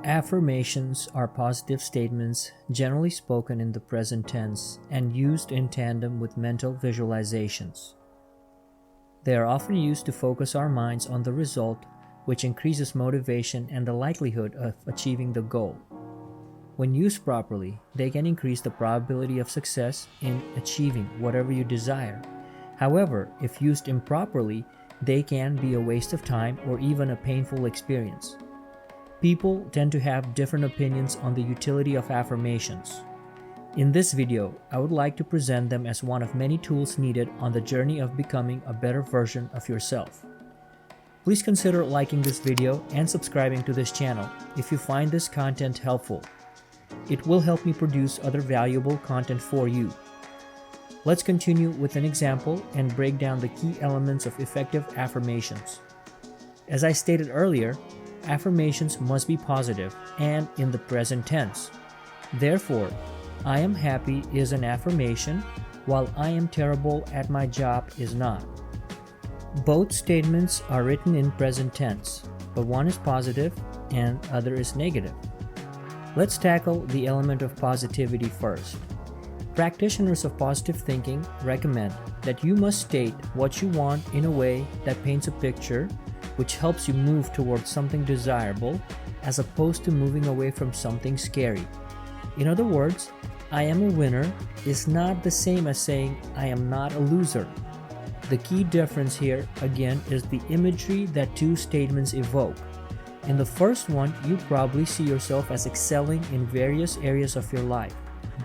Affirmations are positive statements generally spoken in the present tense and used in tandem with mental visualizations. They are often used to focus our minds on the result, which increases motivation and the likelihood of achieving the goal. When used properly, they can increase the probability of success in achieving whatever you desire. However, if used improperly, they can be a waste of time or even a painful experience. People tend to have different opinions on the utility of affirmations. In this video, I would like to present them as one of many tools needed on the journey of becoming a better version of yourself. Please consider liking this video and subscribing to this channel if you find this content helpful. It will help me produce other valuable content for you. Let's continue with an example and break down the key elements of effective affirmations. As I stated earlier, affirmations must be positive and in the present tense. Therefore, I am happy is an affirmation, while I am terrible at my job is not. Both statements are written in present tense, but one is positive and other is negative. Let's tackle the element of positivity first. Practitioners of positive thinking recommend that you must state what you want in a way that paints a picture which helps you move towards something desirable as opposed to moving away from something scary. In other words, I am a winner is not the same as saying I am not a loser. The key difference here, again, is the imagery that two statements evoke. In the first one, you probably see yourself as excelling in various areas of your life.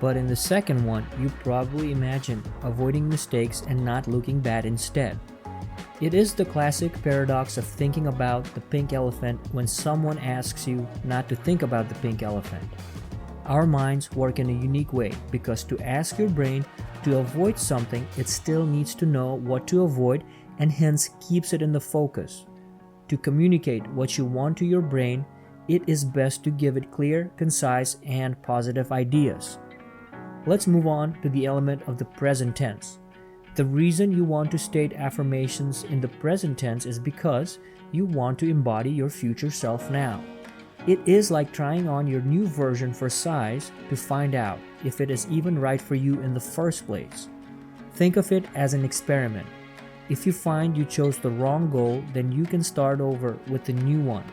But in the second one, you probably imagine avoiding mistakes and not looking bad instead. It is the classic paradox of thinking about the pink elephant when someone asks you not to think about the pink elephant. Our minds work in a unique way because to ask your brain to avoid something, it still needs to know what to avoid and hence keeps it in the focus. To communicate what you want to your brain, it is best to give it clear, concise, and positive ideas. Let's move on to the element of the present tense. The reason you want to state affirmations in the present tense is because you want to embody your future self now. It is like trying on your new version for size to find out if it is even right for you in the first place. Think of it as an experiment. If you find you chose the wrong goal, then you can start over with a new one.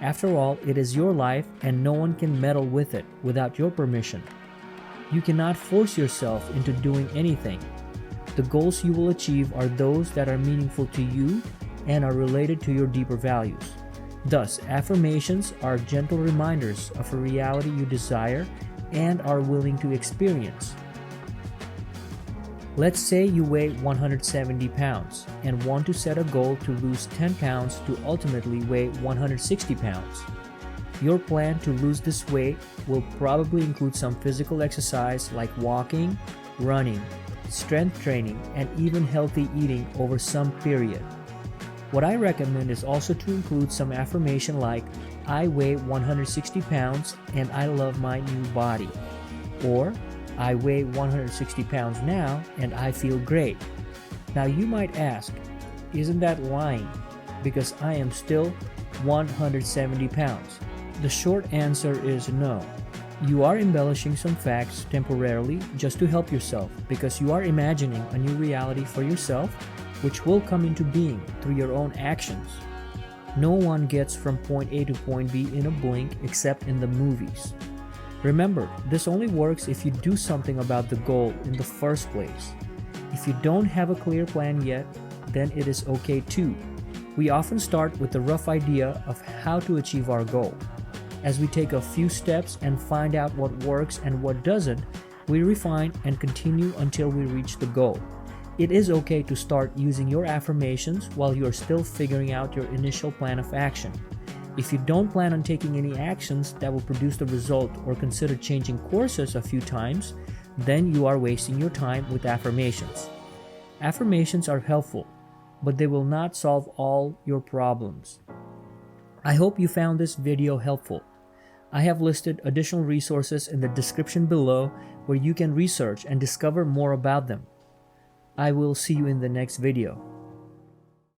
After all, it is your life and no one can meddle with it without your permission. You cannot force yourself into doing anything. The goals you will achieve are those that are meaningful to you and are related to your deeper values. Thus, affirmations are gentle reminders of a reality you desire and are willing to experience. Let's say you weigh 170 pounds and want to set a goal to lose 10 pounds to ultimately weigh 160 pounds. Your plan to lose this weight will probably include some physical exercise like walking, running, strength training, and even healthy eating over some period. What I recommend is also to include some affirmation like, I weigh 160 pounds and I love my new body. Or, I weigh 160 pounds now and I feel great. Now you might ask, isn't that lying? Because I am still 170 pounds. The short answer is no. You are embellishing some facts temporarily just to help yourself because you are imagining a new reality for yourself which will come into being through your own actions. No one gets from point A to point B in a blink except in the movies. Remember, this only works if you do something about the goal in the first place. If you don't have a clear plan yet, then it is okay too. We often start with a rough idea of how to achieve our goal. As we take a few steps and find out what works and what doesn't, we refine and continue until we reach the goal. It is okay to start using your affirmations while you are still figuring out your initial plan of action. If you don't plan on taking any actions that will produce the result or consider changing courses a few times, then you are wasting your time with affirmations. Affirmations are helpful, but they will not solve all your problems. I hope you found this video helpful. I have listed additional resources in the description below where you can research and discover more about them. I will see you in the next video.